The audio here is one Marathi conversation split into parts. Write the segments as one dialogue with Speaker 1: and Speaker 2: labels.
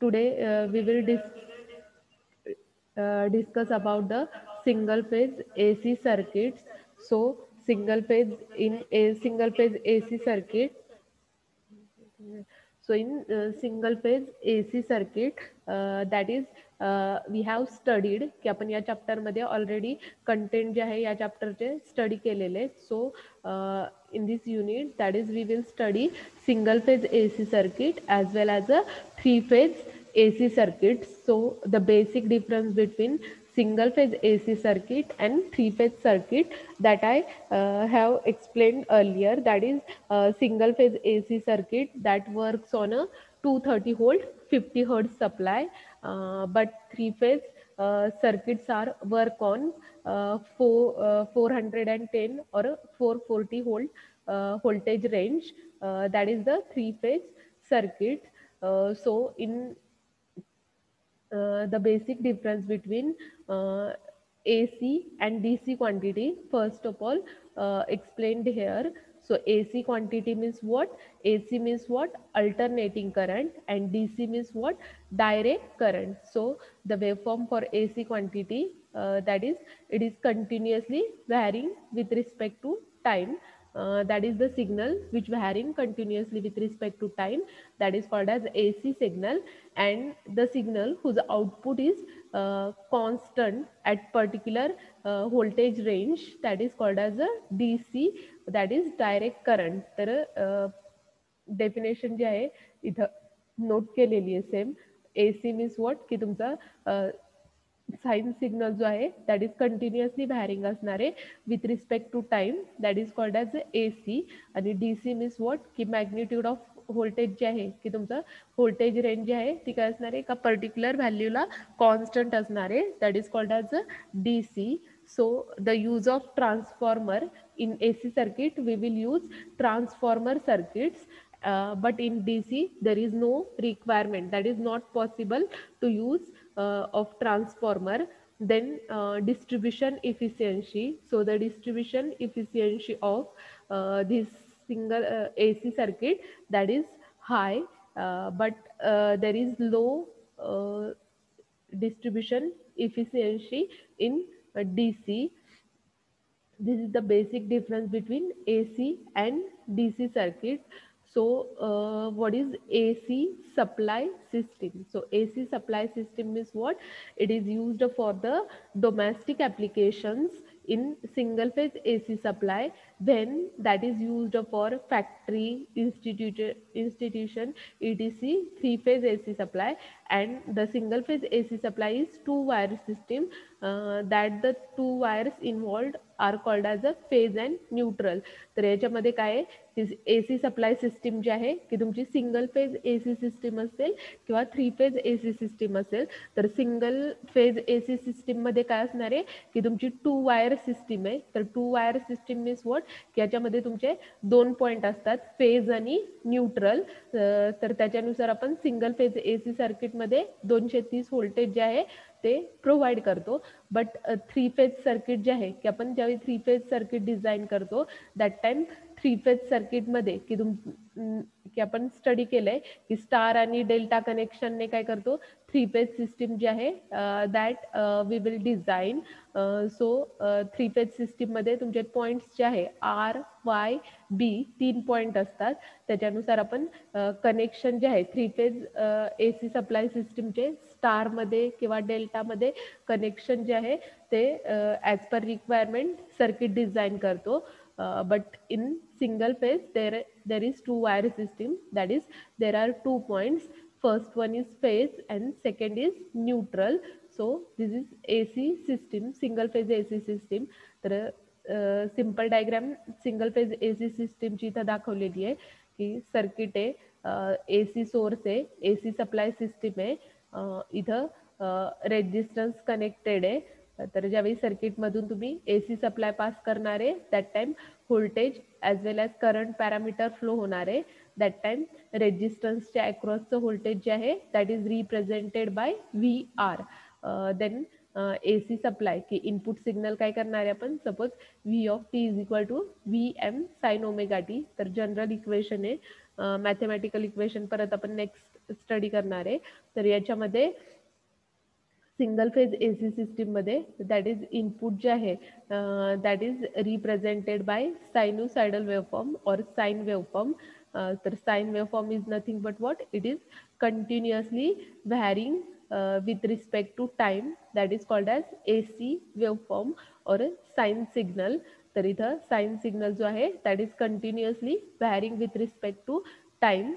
Speaker 1: Today we will discuss about the single phase AC circuits. So single phase AC circuit. So in single phase AC circuit, that is we have studied की आपण या चॅप्टर मध्ये ऑलरेडी कंटेंट जे आहे या चॅप्टरचे स्टडी केलेले. So in this unit, that is we will study single phase AC circuit as well as a three phase AC circuit. So the basic difference between single phase AC circuit and three phase circuit that I have explained earlier. That is single phase AC circuit that works on a 230 volt 50 hertz supply, but three phase circuits are work on 410 or 440 volt voltage range. That is the three phase circuit. So in the basic difference between AC and DC quantity, first of all, explained here. So AC quantity means what? AC means what? Alternating current, and DC means what? Direct current. So the waveform for AC quantity, that is, it is continuously varying with respect to time. That is the signal which varying continuously with respect to time, that is called as AC signal. And the signal whose output is constant at particular voltage range, that is called as a DC, that is direct current. तर डेफिनेशन जी आहे इथं नोट केलेली आहे सेम. AC मीन्स व्हॉट की तुमचा साइन सिग्नल जो आहे दॅट इज कंटिन्युअसली व्हॅरिंग असणार आहे with respect to time, that is called as AC. आणि DC मीन्स व्हॉट की मॅग्निट्यूड ऑफ व्होल्टेज जे आहे की तुमचं व्होल्टेज रेंज जी आहे ती काय असणार आहे एका पर्टिक्युलर व्हॅल्यूला कॉन्स्टंट असणार आहे, that is called as DC. So the use of transformer in AC circuit, we will use transformer circuits, but in DC there is no requirement, that is not possible to use of transformer. Then distribution efficiency. So the distribution efficiency of this single AC circuit, that is high, but there is low uh, distribution efficiency in DC. This is the basic difference between AC and DC circuit. So what is AC supply system? So AC supply system is what? It is used for the domestic applications in single phase AC supply, when that is used for factory, institution, etc, three phase AC supply. And the single phase AC supply is two wire system, that the two wires involved are called as a phase and neutral. तर याच्यामध्ये काय आहे की AC सप्लाय सिस्टीम जी आहे की तुमची सिंगल फेज AC सिस्टीम असेल किंवा थ्री फेज AC सिस्टीम असेल, तर सिंगल फेज AC सिस्टीम मध्ये काय असणार आहे की तुमची टू वायर सिस्टीम आहे. तर two wire system means what की याच्यामध्ये तुमचे दोन पॉईंट असतात, फेज आणि न्यूट्रल. तर त्याच्यानुसार आपण सिंगल फेज AC सर्किटमध्ये 230 व्होल्टेज जे आहे ते प्रोव्हाइड करतो. बट थ्री फेज सर्किट जे आहे की आपण ज्यावेळी थ्री फेज सर्किट डिझाईन करतो दॅट टाइम थ्री फेज सर्किटमध्ये की आपण स्टडी केलंय की स्टार आणि डेल्टा कनेक्शनने काय करतो, थ्री फेज सिस्टीम जी आहे that we will design. So three phase सिस्टीममध्ये तुमचे पॉईंट्स जे आहे आर वाय बी तीन पॉईंट असतात. त्याच्यानुसार आपण कनेक्शन जे आहे थ्री फेज AC सप्लाय सिस्टीमचे स्टारमध्ये किंवा डेल्टामध्ये कनेक्शन जे आहे ते as per requirement circuit design करतो. But in single phase there is two wire system, that is there are 2 points. First one is phase and second is neutral. So this is AC system, single phase AC system. तर simple diagram single phase AC सिस्टीमची इथं दाखवलेली आहे की सर्किट आहे, AC सोर्स आहे, AC सप्लाय सिस्टीम आहे, इथं रेजिस्टन्स कनेक्टेड आहे. तर ज्यावेळी सर्किटमधून तुम्ही AC सप्लाय पास करणार आहे that time voltage as well as current parameter flow होणार आहे. दॅट टाइम रेजिस्टन्सच्या अक्रॉसचं व्होल्टेज जे आहे that is represented by VR. Then AC supply की इनपुट सिग्नल काय करणार आहे आपण, suppose V of t is equal to VM sine omega t. तर जनरल इक्वेशन आहे, मॅथमॅटिकल इक्वेशन परत आपण नेक्स्ट स्टडी करणार आहे. तर याच्यामध्ये सिंगल फेज AC सिस्टीममध्ये दॅट इज इनपुट जे आहे that is represented by sinusoidal waveform or sine waveform. तर sine waveform is nothing but what, it is continuously varying with respect to time, that is called as AC waveform or a sine signal. तर इथं साइन सिग्नल जो आहे that is continuously varying with respect to time.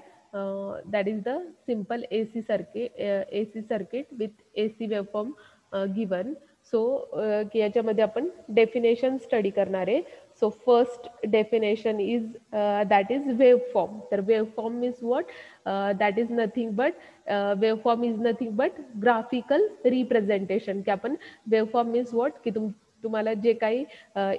Speaker 1: that is the simple AC circuit with AC waveform given. So याच्यामध्ये आपण डेफिनेशन स्टडी करणार आहे. So first definition is that is waveform. तर waveform means what, that is nothing but waveform is nothing but graphical representation. की आपण वेवफॉर्म मीन्स व्हॉट, की तुम्हाला जे काही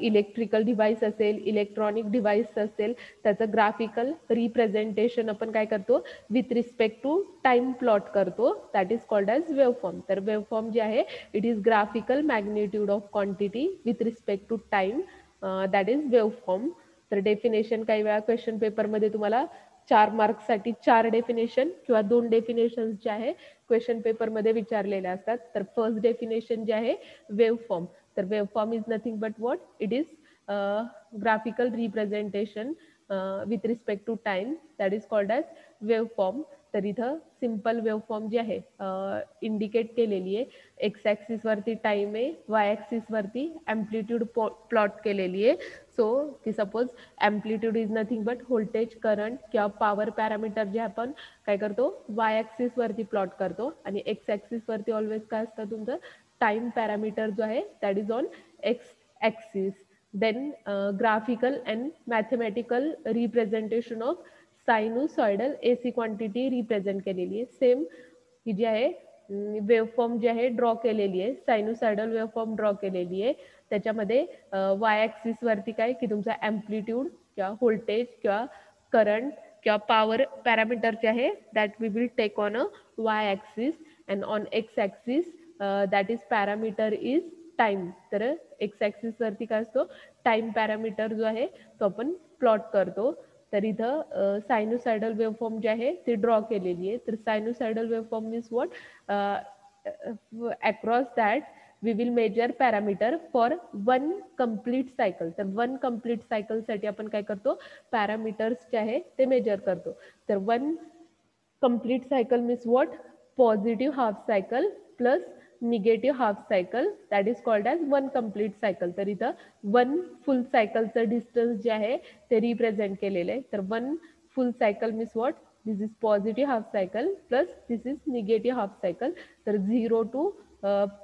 Speaker 1: इलेक्ट्रिकल डिव्हाइस असेल, इलेक्ट्रॉनिक डिव्हाइस असेल, त्याचं ग्राफिकल रिप्रेझेंटेशन आपण काय करतो, with respect to time plot करतो. That is called as waveform. तर वेवफॉर्म जे आहे it is graphical magnitude of quantity with respect to time, that is waveform. तर डेफिनेशन काही वेळा क्वेश्चन पेपरमध्ये तुम्हाला 4 मार्क्ससाठी 4 डेफिनेशन किंवा 2 डेफिनेशन जे आहे क्वेश्चन पेपरमध्ये विचारलेले असतात. तर फर्स्ट डेफिनेशन जे आहे वेवफॉर्म. तर waveform is nothing but what, it is graphical representation with respect to time, that is called as waveform. तर इथं सिम्पल वेवफॉर्म जी आहे इंडिकेट केलेली आहे. एक्स ॲक्सिस वरती टाइम आहे, वाय ॲक्सिस वरती ॲम्प्लिट्यूड प्लॉट केलेली आहे. सो की suppose amplitude is nothing but voltage, current किंवा पॉवर पॅरामीटर जे आपण काय करतो वाय ॲक्सिस वरती प्लॉट करतो, आणि एक्स ॲक्सिस वरती ऑलवेज काय असतं तुमचं टाइम पॅरामीटर जो आहे that is on X axis. then graphical and mathematical representation of sinusoidal AC quantity represent केलेली आहे. सेम ही जी आहे वेवफॉर्म जी आहे ड्रॉ केलेली आहे, सायनुसॉइडल वेवफॉर्म ड्रॉ केलेली आहे. त्याच्यामध्ये वाय ॲक्सिस वरती काय की तुमचा ॲम्प्लिट्यूड किंवा व्होल्टेज किंवा करंट किंवा पॉवर पॅरामीटर जे आहे that we will take on a Y axis, and on X axis that is parameter is time. तर एक्स ॲक्सिस वरती काय असतो टाइम पॅरामीटर जो आहे तो आपण प्लॉट करतो. तर इथं सायनुसायडल वेवफॉर्म जे आहे ती ड्रॉ केलेली आहे. तर sinusoidal waveform means what, across that we will measure parameter for one complete cycle. तर वन कम्प्लीट सायकलसाठी आपण काय करतो पॅरामीटर्स जे आहे ते मेजर करतो. तर one complete cycle means what, positive half cycle plus negative half cycle, that is called as one complete cycle. तर इथं वन फुल सायकलचं डिस्टन्स जे आहे ते रिप्रेझेंट केलेलं आहे. तर one full cycle means what, this is positive half cycle plus this is negative half cycle. तर 0 टू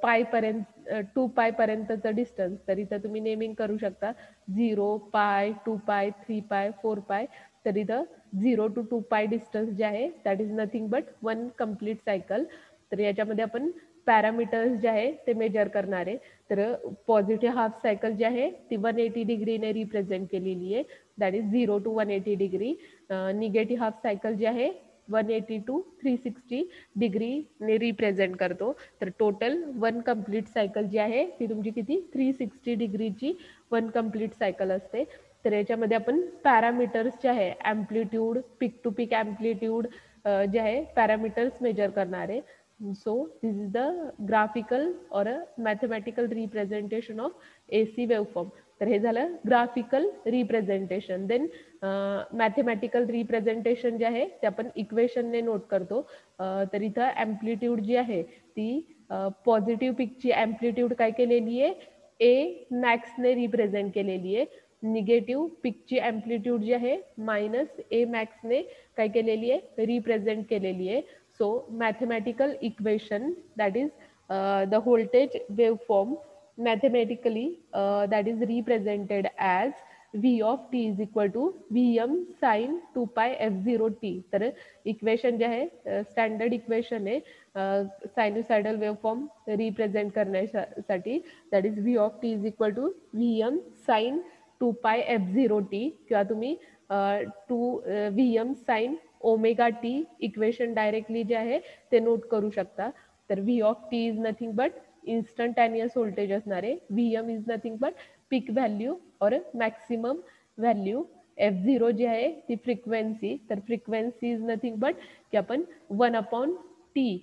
Speaker 1: पाय पर्यंत 2 पाय पर्यंतचं डिस्टन्स. तर इथं तुम्ही नेमिंग करू शकता 0 पाय, 2 पाय, 3 पाय, 4 पाय. तर इथं 0 टू 2 पाय डिस्टन्स जे आहे that is nothing but one complete cycle. तर याच्यामध्ये आपण पॅरामीटर्स जे आहे ते मेजर करणार आहे. तर पॉझिटिव्ह हाफ सायकल जी आहे ती 180 डिग्रीने रिप्रेझेंट केलेली आहे, that is 0 to 180 degree. Negative half cycle जी आहे 180 टू 360 डिग्रीने रिप्रेझेंट करतो. तर टोटल वन कम्प्लीट सायकल जी आहे ती तुमची किती 360 डिग्रीची वन कम्प्लीट सायकल असते. तर याच्यामध्ये आपण पॅरामीटर्स जे आहे amplitude, peak to peak amplitude जे आहे पॅरामीटर्स मेजर करणार आहे. So this is the graphical or a mathematical representation of AC waveform. तर हे झालं graphical representation. Then mathematical representation जे आहे ते आपण इक्वेशनने नोट करतो. तर इथं ॲम्प्लिट्यूड जी आहे ती पॉझिटिव्ह पिकची ॲम्प्लिट्यूड काय केलेली आहे ए मॅक्सने रिप्रेझेंट केलेली आहे. निगेटिव्ह पिकची ॲम्प्लिट्यूड जी आहे मायनस ए मॅक्सने काय केलेली आहे रिप्रेझेंट केलेली आहे. So mathematical equation that is the voltage waveform mathematically that is represented as v of t is equal to vm sin 2 pi f0 t. तर इक्वेशन जे आहे स्टँडर्ड इक्वेशन आहे सायनुसायडल वेवफॉर्म रिप्रेझेंट करण्यासाठी, that is v of t is equal to vm sin 2 pi f0 t, किंवा तुम्ही 2 vm sin omega T equation directly जे आहे ते नोट करू शकता. तर v of t is nothing but instantaneous voltage असणार आहे. VM is nothing but peak value or maximum value. F0 जी आहे ती फ्रिक्वेन्सी, तर फ्रिक्वेन्सी इज नथिंग बट की आपण 1/t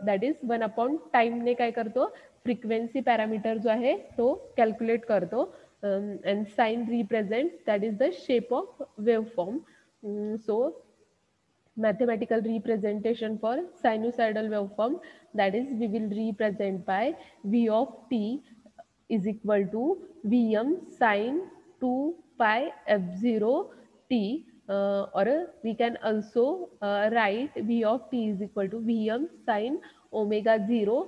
Speaker 1: दॅट इज 1/टाईमने काय करतो, फ्रिक्वेन्सी पॅरामीटर जो आहे तो कॅल्क्युलेट करतो. And sine represent that is the shape of waveform. So mathematical representation for sinusoidal waveform, that is we will represent by v of t is equal to Vm sine 2 pi f0 t, or we can also write v of t is equal to Vm sine omega 0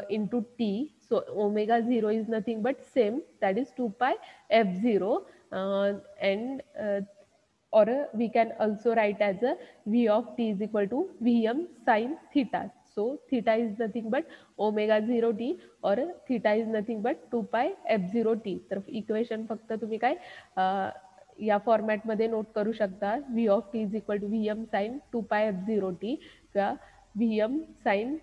Speaker 1: into t. So omega 0 is nothing but same, that is 2 pi f0, and or we can also write as a v of t is equal to Vm sine theta. So theta is nothing but omega 0 t or theta is nothing but 2 pi f0 t. तर इक्वेशन फक्त तुम्ही काय या फॉर्मॅटमध्ये नोट करू शकता, v of t is equal to Vm sine 2 pi f0 t किंवा Vm sine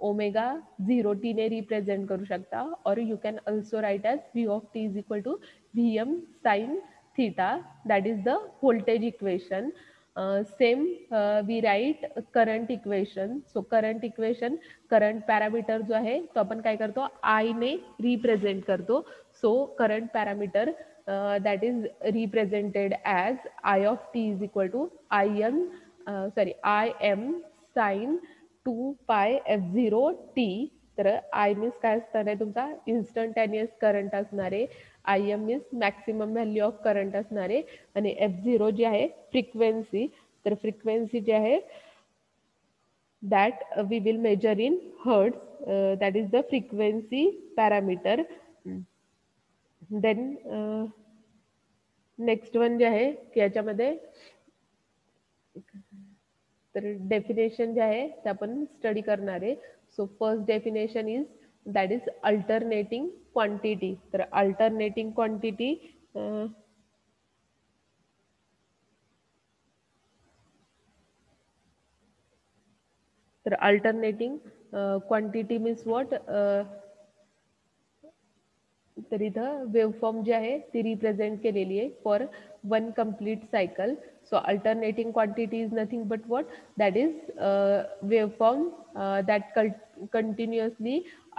Speaker 1: ओमेगा 0 t ने रिप्रेझेंट करू शकता, or you can also write as v of t is equal to Vm sine theta, that is the voltage equation. Same we write current equation. So current equation, current parameter जो आहे तो आपण काय करतो, I ने represent करतो. So current parameter that is represented as I of t is equal to Im sin 2 pi f0 t. तर आय मीन्स काय असणार आहे तुमचा इन्स्टंटेनियस करंट असणार आहे, I M means maximum value of current असणार आहे, आणि F0 जी आहे फ्रिक्वेन्सी. तर फ्रिक्वेन्सी जी आहे that we will measure in hertz, that is the frequency parameter. Then next one जे आहे की याच्यामध्ये तर डेफिनेशन जे आहे ते आपण स्टडी करणार आहे. So first definition is that is alternating quantity. तर अल्टरनेटिंग क्वांटिटी तर अल्टरनेटिंग क्वांटिटी मीन्स व्हॉट, तर इथं वेवफॉर्म जी आहे ती रिप्रेझेंट केलेली आहे for one complete cycle. So alternating quantity is nothing but what, that is waveform that continuously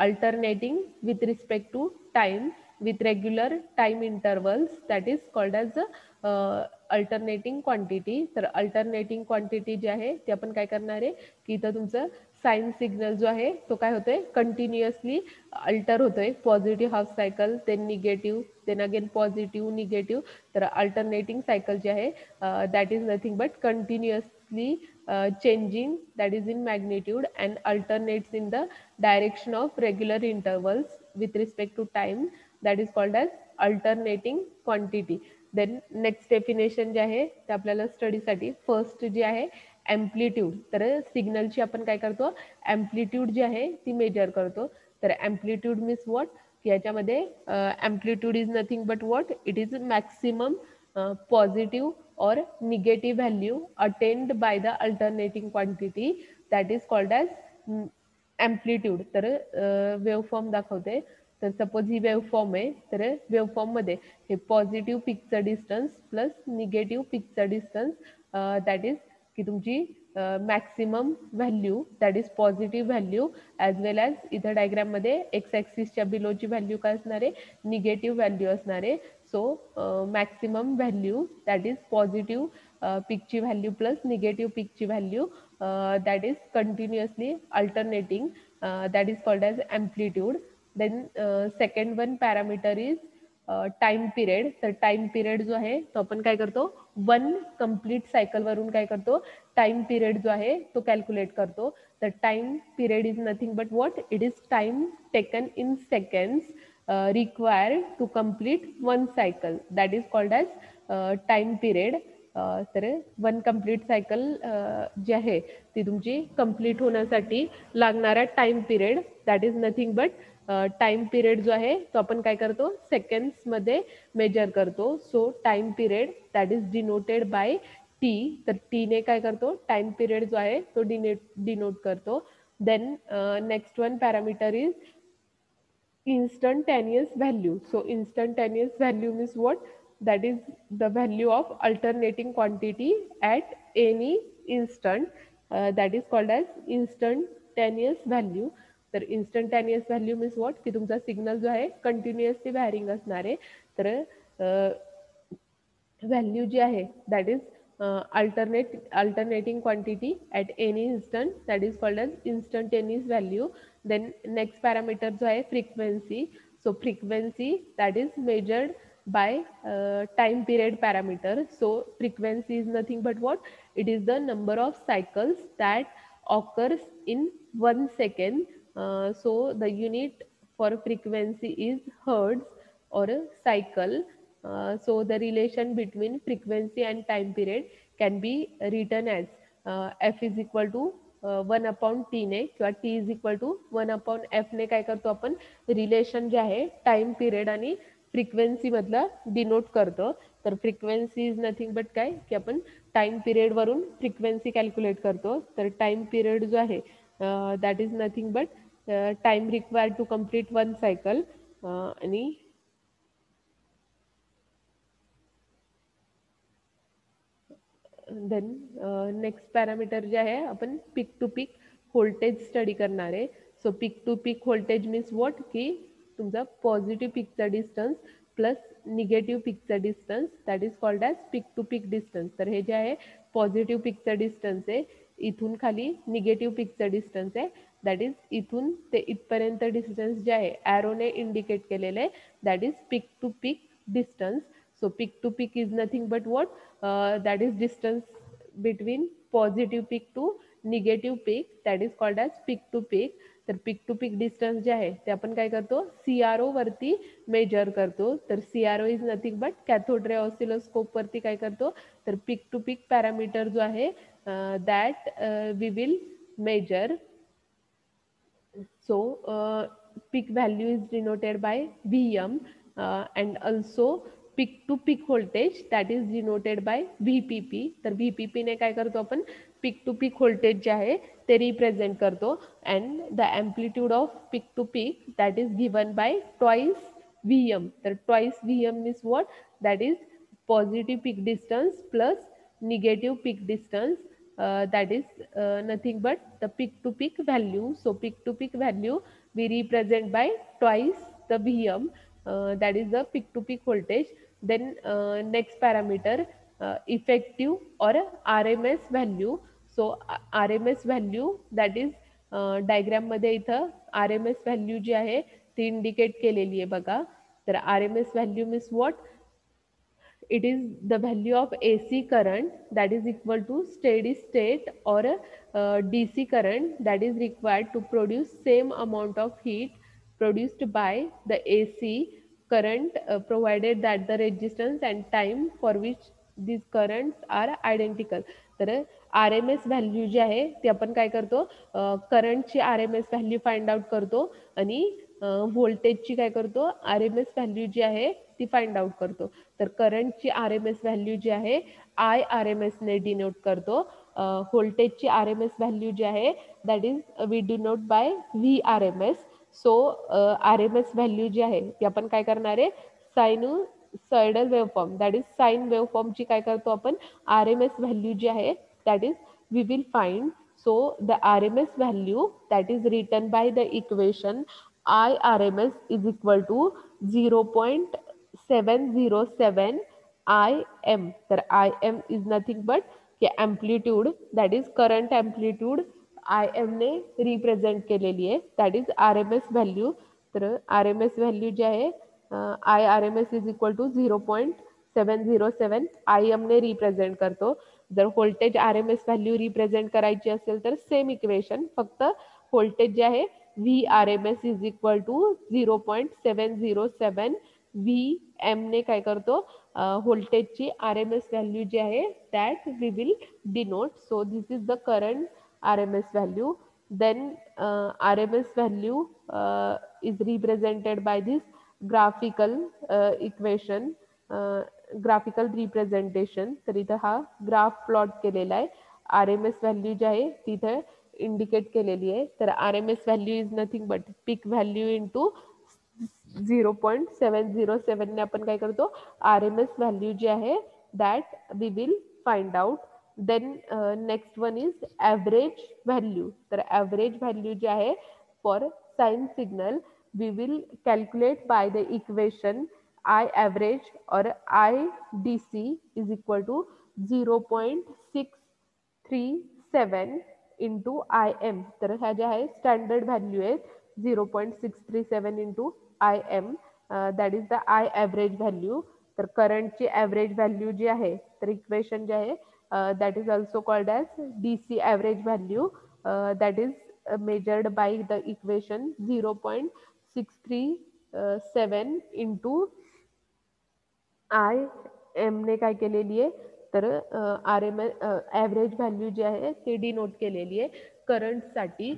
Speaker 1: alternating with respect to time with regular time intervals, that is called as alternating quantity. तर अल्टरनेटिंग क्वांटिटी जी आहे ती आपण काय करणार आहे की इथं तुमचं साइन सिग्नल जो आहे तो काय होतोय, कंटिन्युअसली अल्टर होतोय. Positive half cycle, then negative, then again positive negative. तर अल्टरनेटिंग सायकल जे आहे that is nothing but continuously changing, that is in magnitude, and alternates in the direction of regular intervals with respect to time, that is called as alternating quantity. Then next definition जे आहे ते आपल्याला स्टडीसाठी फर्स्ट जे आहे एम्प्लिट्यूड. तर सिग्नलची आपण काय करतो, एम्प्लिट्यूड जी आहे ती मेजर करतो. तर एम्प्लिट्यूड मीन्स व्हॉट, की याच्यामध्ये amplitude is nothing but what, it is maximum positive or negative value attained by the alternating quantity, that is called as amplitude. तर वेवफॉर्म दाखवते. तर सपोज ही वेवफॉर्म आहे, तर वेवफॉर्ममध्ये हे पॉझिटिव्ह पिकचं डिस्टन्स प्लस निगेटिव्ह पिकचं डिस्टन्स, दॅट इज की तुमची maximum value that is positive value, as well as इथं डायग्राममध्ये एक्स ॲक्सिसच्या बिलोची व्हॅल्यू काय असणार आहे, निगेटिव्ह व्हॅल्यू असणार आहे. So maximum value that is positive पिकची व्हॅल्यू प्लस निगेटिव्ह पिकची value that is continuously alternating, that is called as amplitude. Then second one parameter is time period. तर टाइम पिरियड जो आहे तो आपण काय करतो, वन कम्प्लीट सायकलवरून काय करतो, टाइम पिरियड जो आहे तो कॅल्क्युलेट करतो. तर time period is nothing but what, it is time taken in seconds required to complete one cycle, that is called as time period. तर वन कम्प्लीट सायकल जी आहे ती तुमची कम्प्लीट होण्यासाठी लागणारा time period that is nothing but time period जो आहे तो आपण काय करतो, सेकंड्समध्ये मेजर करतो. So time period that is denoted by T. तर टीने काय करतो, टाइम पिरियड जो आहे तो डिनोट करतो. Then next one parameter is instantaneous value. So instantaneous value means what, that is the value of alternating quantity at any instant, that is called as instantaneous value. तर instantaneous value means what, की तुमचा सिग्नल जो आहे कंटिन्युअसली व्हॅरिंग असणार आहे. तर व्हॅल्यू जी आहे that is alternating quantity at any instant, that is called as instantaneous value. Then next parameter जो आहे frequency. So frequency that is measured by time period parameter. So frequency is nothing but what, it is the number of cycles that occurs in 1 second. So the unit for frequency is hertz or a cycle. So the relation between frequency and time period can be written as f is equal to 1 upon t ने किंवा t is equal to 1 upon f ने काय करतो आपण, रिलेशन जे आहे टाइम पिरियड आणि फ्रिक्वेन्सी मधलं डिनोट करतो. तर फ्रिक्वेन्सी इज नथिंग बट काय, की आपण टाइम पिरियड वरून फ्रिक्वेन्सी कॅल्क्युलेट करतो. तर टाइम पिरियड जो आहे that is nothing but time required to complete 1 cycle. आणि देन नेक्स्ट पॅरामीटर जे आहे आपण peak to peak voltage study करणार आहे. So peak to peak voltage means what, की तुमचा पॉझिटिव्ह पीकचा डिस्टन्स प्लस निगेटिव्ह पीकचा distance, that is called as peak to peak distance. तर हे जे आहे पॉझिटिव्ह पीकचा डिस्टन्स आहे, इथून खाली निगेटिव्ह पीकचा डिस्टन्स आहे, दॅट इज इथून ते इथपर्यंत डिस्टन्स जे आहे ॲरोने इंडिकेट केलेलं आहे, that is peak to peak distance. So peak to peak is nothing but what, that is distance between positive peak to negative peak, that is called as peak to peak. तर पीक टू पीक डिस्टन्स जे आहे ते आपण काय करतो, CRO वरती मेजर करतो. तर CRO is nothing but cathode ray oscilloscope वरती काय करतो, तर पीक टू पीक पॅरामीटर जो आहे that we will measure. So peak value is denoted by Vm, and also peak to peak voltage that is denoted by VPP. तर VPP ने काय करतो आपण, peak to peak voltage जे आहे ते रिप्रेझेंट करतो. and the amplitude of peak to peak that is given by twice Vm. तर twice Vm means what, that is positive peak distance plus negative peak distance, that is nothing but the peak to peak value. So peak to peak value we represent by twice the Vm, that is the peak to peak voltage. Then next parameter effective or RMS value. So RMS value that is diagram मध्ये इथं RMS व्हॅल्यू जी आहे ती इंडिकेट केलेली आहे बघा. तर RMS value means what, it is the value of AC current that is equal to steady state or DC current that is required to produce same amount of heat produced by the AC current, provided that the resistance and time for which these currents are identical. तर RMS व्हॅल्यू जी आहे ती आपण काय करतो, करंटची RMS व्हॅल्यू फाइंड आउट करतो आणि व्होल्टेजची काय करतो, RMS व्हॅल्यू जी आहे ती फाइंड आउट करतो. तर करंटची RMS व्हॅल्यू जी आहे IRMS ने डिनोट करतो. व्होल्टेजची RMS व्हॅल्यू जी आहे that is we denote by VRMS. So RMS value जी आहे ती आपण काय करणार आहे, sinusoidal waveform that is sine वेवफॉर्मची काय करतो आपण, RMS व्हॅल्यू जी आहे that is we will find. So the RMS value that is written by the equation IRMS is equal to 0.707 Im. तर Im is nothing but amplitude, that is current amplitude Im ने रिप्रेझेंट केलेली आहे, that is RMS value. तर RMS व्हॅल्यू जी आहे IRMS is equal to 0.707 Im ने रिप्रेझेंट करतो. जर व्होल्टेज RMS व्हॅल्यू रिप्रेझेंट करायची असेल तर सेम इक्वेशन, फक्त व्होल्टेज जे आहे VRMS is equal to 0.707 Vm ने काय करतो, व्होल्टेजची RMS व्हॅल्यू जी आहे that we will denote. So this is the current RMS value. Then RMS value is represented by this graphical equation, graphical representation. तर इथं हा ग्राफ प्लॉट केलेला आहे. RMS व्हॅल्यू जी आहे तिथं इंडिकेट केलेली आहे. तर RMS value is nothing but peak value into 0.707ने आपण काय करतो, RMS व्हॅल्यू जी आहे that we will find out. Then next one is average value. तर ॲव्हरेज व्हॅल्यू जी आहे for sine signal we will calculate by the equation I average or IDC is equal to 0.637 into IM. तर ह्या ज्या आहे स्टँडर्ड व्हॅल्यू आहेत 0.637 into IM, that is the I average value. तर करंटची ॲव्हरेज व्हॅल्यू जी आहे तर इक्वेशन जे आहे that is also called as DC average value, that is measured by the equation 0.637 into I एमने काय केलेली आहे तर ॲव्हरेज व्हॅल्यू जी आहे ते डिनोट केलेली आहे करंटसाठी.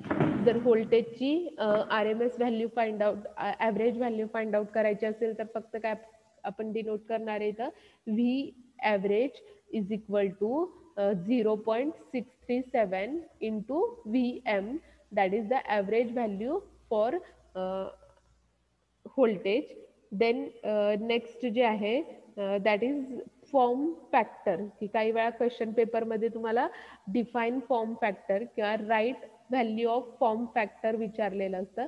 Speaker 1: जर व्होल्टेजची RMS value find out average value find out करायची असेल तर फक्त काय आपण डिनोट करणार आहे तर V average is equal to 0.637 into VM, that is the average value for voltage. Then next जे आहे दॅट इज फॉर्म फॅक्टर, की काही वेळा क्वेश्चन पेपरमध्ये तुम्हाला डिफाईन फॉर्म फॅक्टर किंवा write value of form factor विचारलेलं असतं.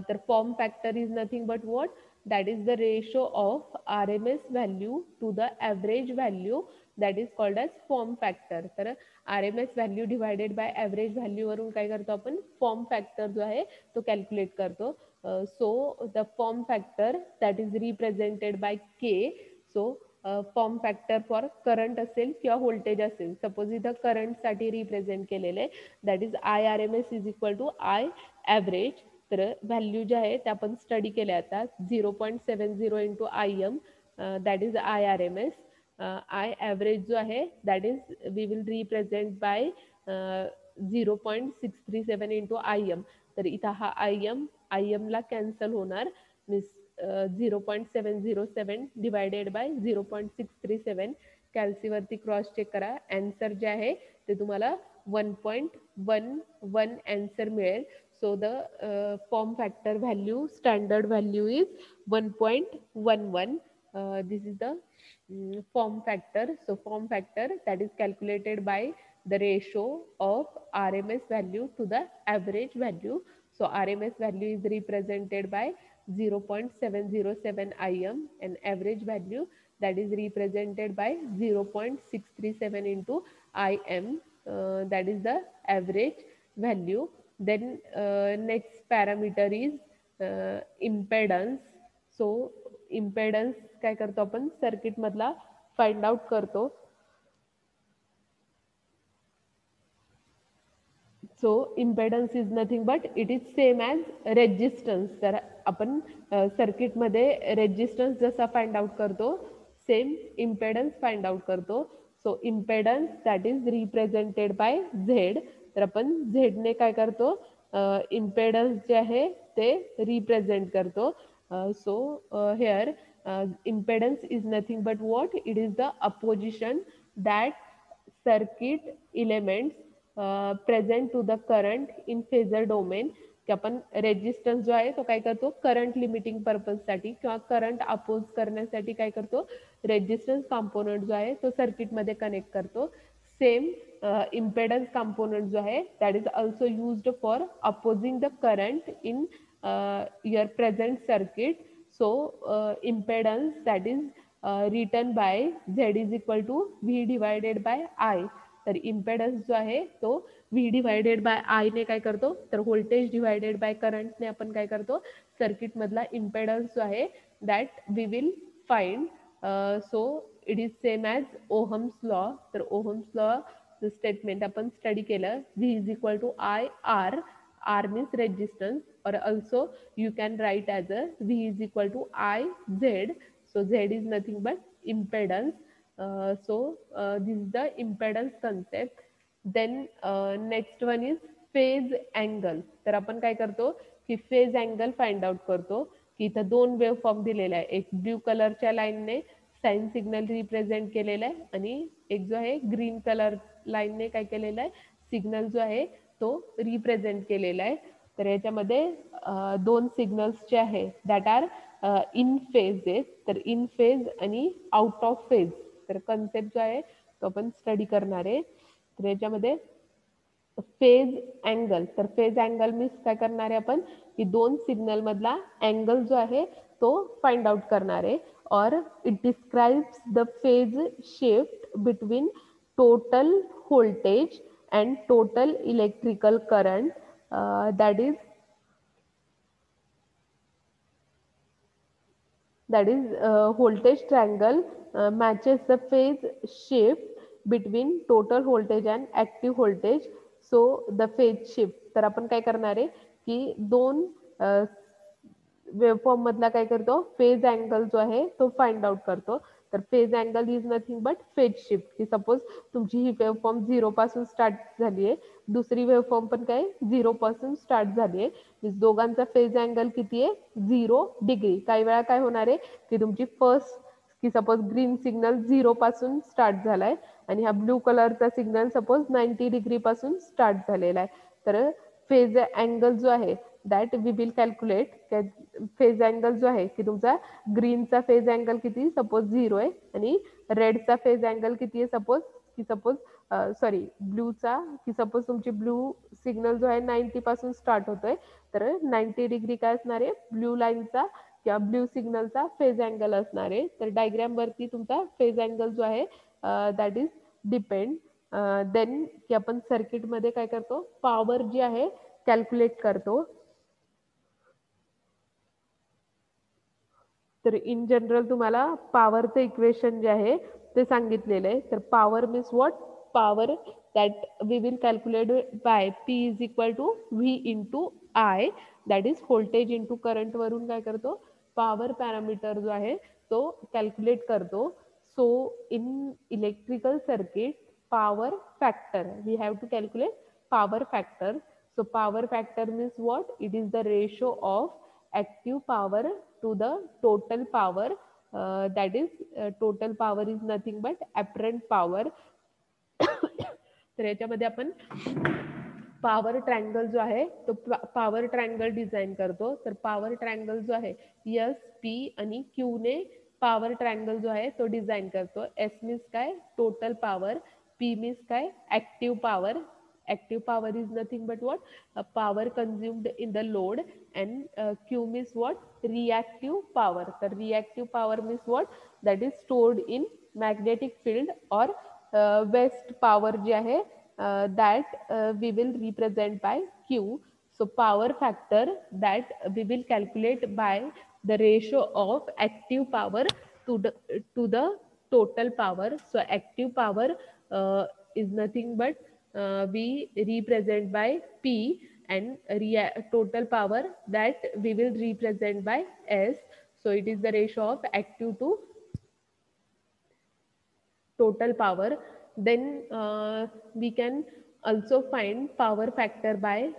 Speaker 1: तर form factor is nothing but what, that is the ratio of RMS value to the average value, that is called as form factor. तर RMS value divided by average व्हॅल्यूवरून काय करतो आपण, फॉर्म फॅक्टर जो आहे तो कॅल्क्युलेट करतो. So the form factor that is represented by K. So form factor for current असेल किंवा व्होल्टेज असेल, सपोज इथं करंटसाठी रिप्रेझेंट केलेलं आहे that is IRMS is equal to I average. तर व्हॅल्यू ज्या आहे त्या आपण स्टडी केल्या आता 0.70 into IM, that is IRMS. I average जो आहे that is we will represent by 0.637 into IM. तर इथं हा IM ला कॅन्सल होणार, मीन्स 0.707 डिवायडेड बाय 0.637. कॅल्सीवरती क्रॉस चेक करा, ॲन्सर जे आहे ते तुम्हाला 1.11 ॲन्सर मिळेल. So the form factor value standard value is 1.11. this is the form factor. So form factor that is calculated by the ratio of RMS value to the average value. So RMS value is represented by 0.707 IM and average value that is represented by 0.637 into IM, that is the average value. Then next parameter is impedance. So impedance काय करतो आपण सर्किट मधला फाइंड आउट करतो. So impedance is nothing but it is same as resistance. तर आपण सर्किटमध्ये रेजिस्टन्स जसा फाइंड आउट करतो सेम इम्पेडन्स फाइंड आउट करतो. So impedance that is represented bye Z. तर आपण झेडने काय करतो, इम्पेडन्स जे आहे ते रिप्रेझेंट करतो. So hair impedance is nothing but what, it is the opposition that circuit elements present to the current in phasor domain. की आपण रेजिस्टन्स जो आहे तो काय करतो करंट लिमिटिंग पर्पजसाठी किंवा करंट अपोज करण्यासाठी काय करतो, रेजिस्टन्स कॉम्पोनंट जो आहे तो सर्किटमध्ये कनेक्ट करतो. सेम इम्पेडन्स कॉम्पोनंट जो आहे that is also used for opposing the current in your present circuit. So impedance that is written by Z is equal to V divided by I. तर इम्पेडन्स जो आहे तो V डिवायडेड बाय आय ने काय करतो, तर व्होल्टेज डिवायडेड बाय करंटने आपण काय करतो सर्किट मधला इम्पेडन्स जो आहे that we will find. So it is same as Ohm's law. तर ओहम्स लॉ स्टेटमेंट आपण स्टडी केलं, V is equal to I R. R means resistance, or also you can write as a V is equal to IZ. So Z is nothing but impedance. This is the impedance concept. Then next one is phase angle. तर आपण काय करतो की फेज अँगल फाइंड आउट करतो. की इथं दोन वेव फॉर्म दिलेला आहे, एक ब्ल्यू कलरच्या लाईनने साइन सिग्नल रिप्रेझेंट केलेला आहे आणि एक जो आहे ग्रीन कलर लाईनने काय केलेला आहे सिग्नल जो आहे तो रिप्रेझेंट केलेला आहे. तर याच्यामध्ये दोन सिग्नल्स जे आहे दॅट आर इन फेजेस, तर इन फेज आणि आउट ऑफ फेज, तर कन्सेप्ट जो आहे तो आपण स्टडी करणार आहे. तर याच्यामध्ये फेज अँगल, तर फेज अँगल मीन्स काय करणार आहे आपण की दोन सिग्नल मधला अँगल जो आहे तो फाइंड आउट करणार आहे. और it describes the phase shift between total voltage and total electrical current, that is voltage triangle matches the phase shift between total voltage and active voltage, so the phase shift. तर आपण काय करणार आहे की दोन वेवफॉर्म मधला काय करतो फेज अँगल जो आहे तो फाइंड आउट करतो. तर phase angle is nothing but phase shift, की सपोज तुमची ही वेवफॉर्म 0 पासून स्टार्ट झाली आहे, दुसरी वेवफॉर्म पण काय 0 पासून स्टार्ट झाली आहे, दोघांचा फेज अँगल किती आहे 0 डिग्री. काही वेळा काय होणार आहे की तुमची फर्स्ट की सपोज ग्रीन सिग्नल 0 पासून स्टार्ट झालाय आणि हा ब्लू कलरचा सिग्नल सपोज 90 डिग्री पासून स्टार्ट झालेला आहे. तर फेज अँगल जो आहे that we will calculate. Phase angle जो आहे की तुमचा ग्रीनचा फेज अँगल किती सपोज 0 आहे आणि रेडचा फेज अँगल किती आहे सपोज सॉरी ब्लूचा, की सपोज तुमची ब्लू सिग्नल जो आहे 90 पासून स्टार्ट होतोय, तर 90 डिग्री काय असणार आहे ब्लू लाईनचा किंवा ब्लू सिग्नलचा फेज अँगल असणार आहे. तर डायग्राम वरती तुमचा फेज अँगल जो आहे दॅट इज डिपेंड. देन की आपण सर्किटमध्ये काय करतो पॉवर जी आहे कॅल्क्युलेट करतो. तर इन जनरल तुम्हाला पॉवरचं इक्वेशन जे आहे ते सांगितलेलं आहे. तर power means what, power that we will calculate by P is equal to V into I, that is voltage into current वरून काय करतो पॉवर पॅरामीटर जो आहे तो कॅल्क्युलेट करतो. So in electrical circuit power factor we have to calculate power factor. So power factor means what? It is the ratio of active power to the total power. That is total power is nothing but apparent power. तर याच्यामध्ये आपण पॉवर ट्रायंगल जो आहे तो पॉवर ट्रायंगल डिझाईन करतो. तर पॉवर ट्रायंगल जो आहे एस पी आणि क्यू ने पॉवर ट्रायंगल जो आहे तो डिझाईन करतो. एस मीन्स काय टोटल पॉवर, पी मीन्स काय active power. Active power is nothing but what? Power consumed in the load. And Q means what? Reactive power. The reactive power means what? That is stored in magnetic field or waste power जी आहे that we will represent by Q. So power factor that we will calculate by the ratio of active power to the total power. So active power is nothing but we represent by P, and total power that we will represent by S. So it is the ratio of active to total power. Then we can also find power factor by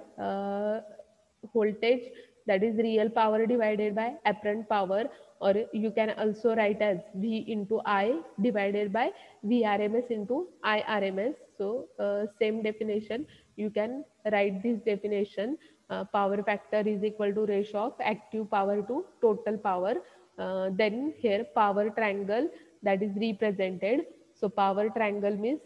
Speaker 1: voltage, that is real power divided by apparent power, or you can also write as V into I divided by Vrms into Irms. So same definition you can write this definition. Power factor is equal to ratio of active power to total power. Then here power triangle that is represented. So power triangle means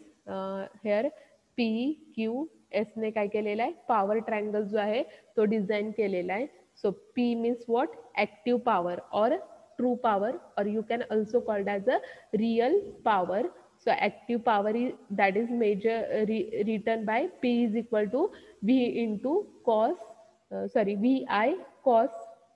Speaker 1: here P Q S ने काय केलेला आहे पॉवर ट्रायंगल जो आहे तो डिझाईन केलेला आहे. So P means what active power और ट्रू पॉवर, और you can also called as a real power. So active power is that is written by P is equal to V into cos VI cos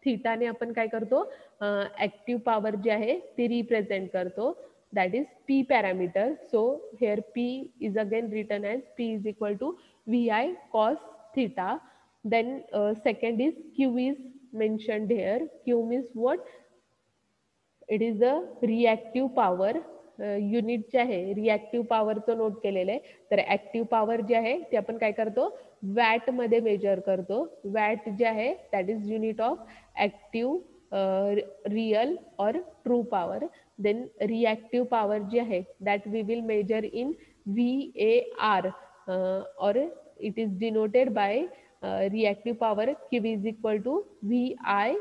Speaker 1: theta ने आपण काय करतो ऍक्टिव्ह पॉवर जी आहे ती रिप्रेझेंट करतो. That is P parameter. So here P is again written as P is equal to VI cos theta. Then second is Q is mentioned here. Q means what? It is the reactive power. Unit जे आहे रिॲक्टिव्ह पॉवरचं नोट केलेलं आहे. तर ऍक्टिव्ह पॉवर जी आहे ती आपण काय करतो वॅट मध्ये मेजर करतो. वॅट जे आहे that is unit of active real or true power. Then reactive power जी आहे that we will measure in VAR, or it is denoted by reactive power Q is equal to VI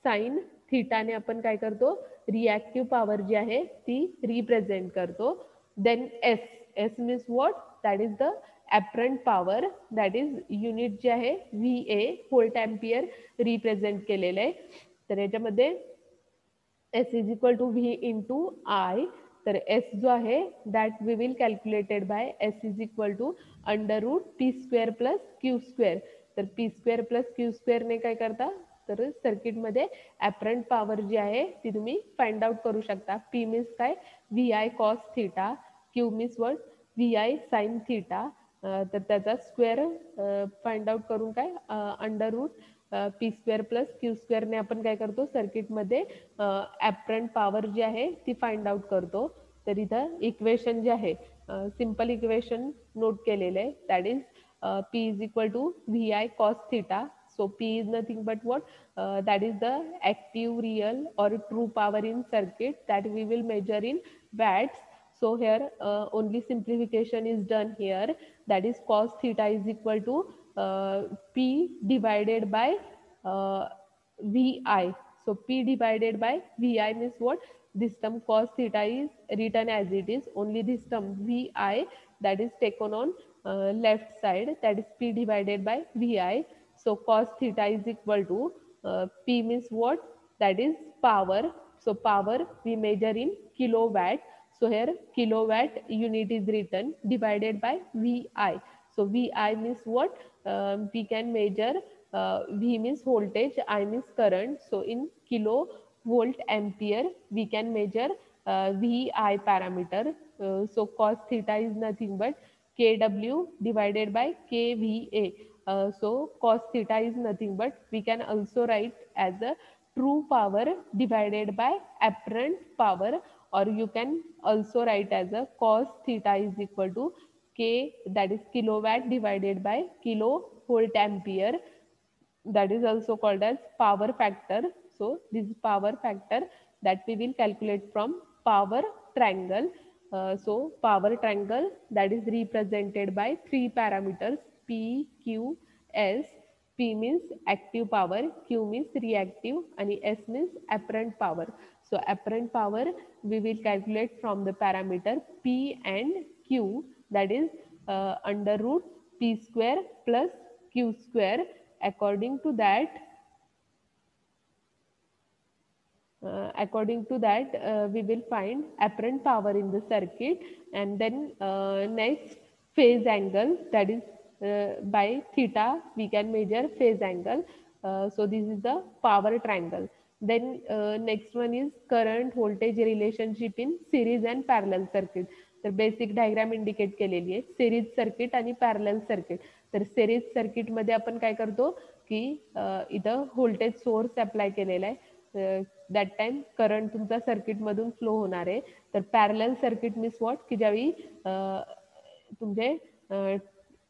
Speaker 1: sine थिटाने आपण काय करतो, रिॲक्टिव्ह पॉवर जी आहे ती रिप्रेझेंट करतो. Then S means what, that is the apparent power, that is unit जे आहे VA व्होल्ट अँपियर रिप्रेझेंट केलेलं आहे. तर याच्यामध्ये S is equal to V into I. तर S जो आहे that we will calculated by S is equal to under root P square plus Q square. तर पी स्क्वेअर प्लस क्यू स्क्वेअरने काय करता, तर सर्किटमध्ये ॲपरंट पॉवर जी आहे ती तुम्ही फाइंड आउट करू शकता. पी मीन्स काय, VI cos theta, Q means what, VI sine theta. तर त्याचा स्क्वेअर फाइंड आउट करून काय under root P square plus Q स्क्वेअरने आपण काय करतो, सर्किटमध्ये ॲपरंट पॉवर जी आहे ती फाइंड आउट करतो. तर इथं इक्वेशन जे आहे सिम्पल इक्वेशन नोट केलेलं आहे, that is P is equal to VI cos theta. So P is nothing but what, that is the active, real or true power in circuit that we will measure in watts. So here only simplification is done here, that is cos theta is equal to P divided by uh, VI. So P divided by VI means what, this term cos theta is written as it is, only this term VI that is taken on left side, that is P divided by VI. So cos theta is equal to P means what, that is power. So power we measure in kilowatt. So here kilowatt unit is written divided by VI. So VI means what, we can measure V means voltage, I means current. So in kilo volt ampere we can measure VI parameter. So cos theta is nothing but kW divided by kVA. So cos theta is nothing but we can also write as a true power divided by apparent power, or you can also write as a cos theta is equal to K, that is kilowatt divided by kilo volt ampere, that is also called as power factor. So this is power factor that we will calculate from power triangle. So power triangle that is represented by three parameters P, Q, S. P means active power, Q means reactive, and S means apparent power. So apparent power we will calculate from the parameter P and Q, that is under root P square plus Q square. According to that, we will find apparent power in the circuit, and then next phase angle, that is by theta we can measure phase angle. So this is the power triangle. Then next one is current voltage relationship in series and parallel circuit. तर बेसिक डायग्राम इंडिकेट केलेली आहे, सिरीज सर्किट आणि पॅरलल सर्किट. तर सिरीज सर्किटमध्ये आपण काय करतो की इथं व्होल्टेज सोर्स अप्लाय केलेला आहे, दॅट टाइम करंट तुमचा सर्किटमधून फ्लो होणार आहे. तर पॅरलल सर्किट मीन्स व्हॉट, की ज्यावेळी तुमचे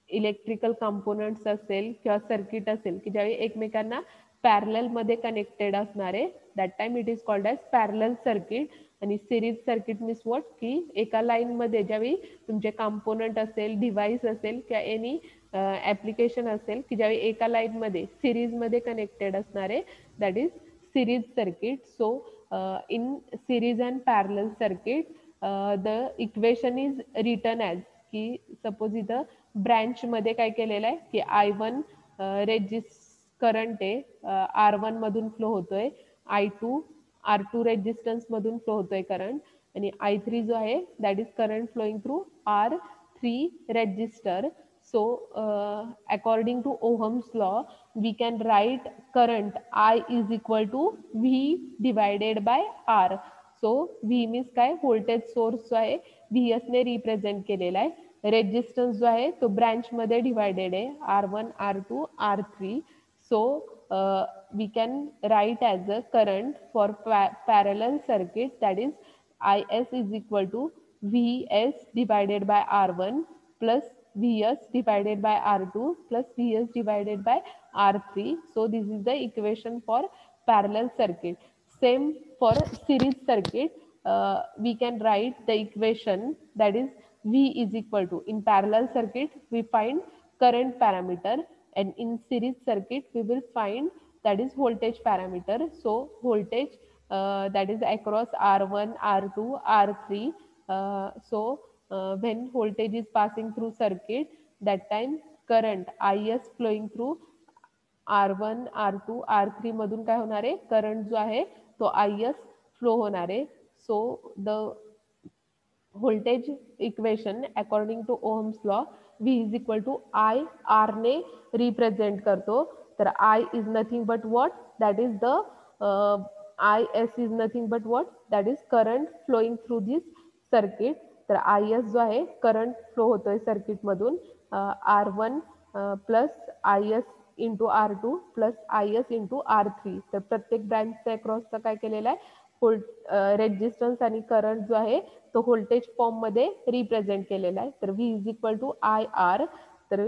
Speaker 1: इलेक्ट्रिकल कंपोनंट्स असेल किंवा सर्किट असेल की ज्यावेळी एकमेकांना पॅरललमध्ये कनेक्टेड असणार आहे, that time it is called as parallel circuit. आणि सिरीज सर्किट मीन्स व्हॉट, की एका लाईनमध्ये ज्यावेळी तुमचे कंपोनंट असेल, डिव्हाइस असेल किंवा एनी ॲप्लिकेशन असेल की ज्यावेळी एका लाईनमध्ये सिरीजमध्ये कनेक्टेड असणार आहे, that is series circuit. So in series and parallel circuit the equation is written as, की सपोज इथं ब्रँच मध्ये काय केलेलं आहे की I1 करंट आहे R1 मधून फ्लो होतोय, I2 R2 रेजिस्टन्स मधून फ्लो होतोय करंट, आणि I3 जो आहे that is current flowing through R3 resistor. So according to Ohm's law we can write current I is equal to V divided by R. So V means काय, व्होल्टेज सोर्स जो आहे VS ने रिप्रेझेंट केलेला आहे, रेजिस्टन्स जो आहे तो ब्रँच मध्ये डिवायडेड आहे R1 R2 R3. So we can write as a current for parallel circuit, that is IS is equal to VS divided by R1 plus Vs divided by R2 plus Vs divided by R3. So this is the equation for parallel circuit. Same for series circuit, we can write the equation, that is V is equal to, in parallel circuit we find current parameter and in series circuit we will find that is voltage parameter. So voltage that is across R1, R2, R3. When voltage is passing through circuit, that time current is flowing through R1, R2, R3 मधून काय होणार आहे, करंट जो आहे तो IS फ्लो होणार आहे. So the voltage equation according to Ohm's law, V is equal to I R ने represent करतो. तर I is nothing but what, that is the IS is nothing but what, that is current flowing through this circuit. तर IS जो आहे करंट फ्लो होतोय सर्किट मधून R1 plus IS into R2 plus IS into R3. तर प्रत्येक ब्रँचच्या अक्रॉसचा काय केलेला आहे, रेजिस्टन्स आणि करंट जो आहे तो व्होल्टेज फॉर्म मध्ये रिप्रेझेंट केलेला आहे. तर V is equal to I R. तर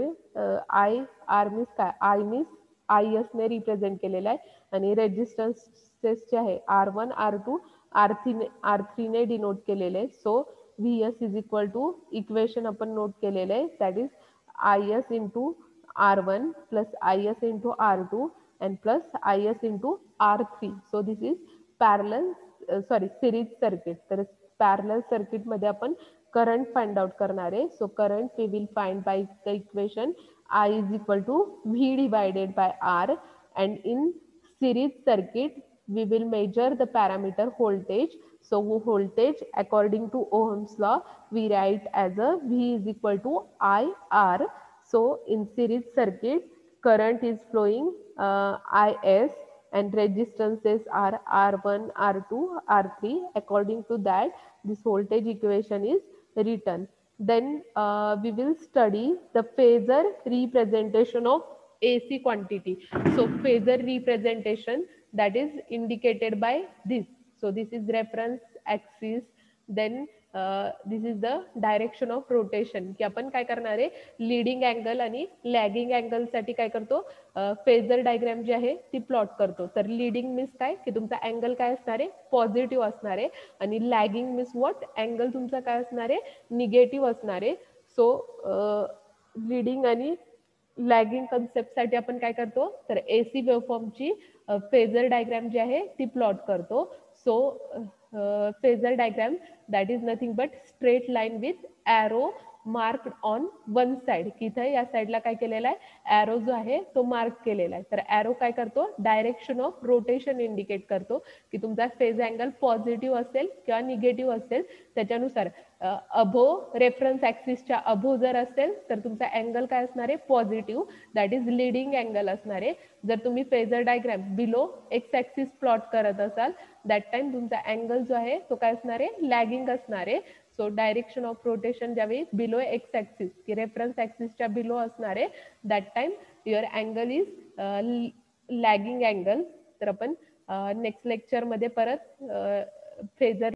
Speaker 1: आय आर मीन्स काय, आय मीन्स आय एस ने रिप्रेझेंट केलेला आहे आणि रेजिस्टन्सेस जे आहे R1, R2, R3 ने डिनोट केलेले आहे. So V S is equal to equation आपण नोट केलेले आहे, that is I S into R1 plus IS into R2 and plus IS into R3. So this is parallel series circuit. तर पॅरलल सर्किट मध्ये आपण करंट फाइंड आउट करणार आहे. So current we will find by the equation I is equal to V divided by R, and in series circuit we will measure the parameter voltage. So voltage according to Ohm's law we write as a V is equal to IR. So in series circuit current is flowing IS and resistances are R1, R2, R3. According to that, this voltage equation is written. Then we will study the phasor representation of AC quantity. So phasor representation, that is indicated by this. So this is reference axis. Then this is the direction of rotation, की आपण काय करणार आहे, लीडिंग अँगल आणि लॅगिंग अँगलसाठी काय करतो, फेजर डायग्राम जी आहे ती प्लॉट करतो. तर लीडिंग मीन्स काय, की तुमचा अँगल काय असणार आहे, पॉझिटिव्ह असणार आहे, आणि लॅगिंग मीन्स व्हॉट, अँगल तुमचा काय असणार आहे, निगेटिव्ह असणार आहे. सो लीडिंग आणि लॅगिंग कन्सेप्टसाठी आपण काय करतो, तर एसी वेव्हफॉर्मची फेजर डायग्राम जी आहे ती प्लॉट करतो. So phasor diagram that is nothing but straight line with arrow marked on one side. की इथे या साईडला काय केलेला आहे, arrow जो आहे तो मार्क केलेला आहे. तर arrow काय करतो, डायरेक्शन ऑफ रोटेशन इंडिकेट करतो, की तुमचा फेज अँगल पॉझिटिव्ह असेल किंवा निगेटिव्ह असेल त्याच्यानुसार. अभो रेफरन्स ॲक्सिसच्या अभो जर असेल तर तुमचा अँगल काय असणार आहे, positive, that is leading angle असणार आहे. जर तुम्ही phasor diagram below x axis plot करत असाल दॅट टाइम तुमचा अँगल जो आहे तो काय असणार आहे, लॅगिंग असणार आहे. सो डायरेक्शन ऑफ रोटेशन ज्यावेळी बिलो एक्स ॲक्सिस की रेफरन्स ॲक्सिसच्या बिलो असणार आहे that time your angle is lagging angle. तर आपण नेक्स्ट लेक्चरमध्ये परत फेजर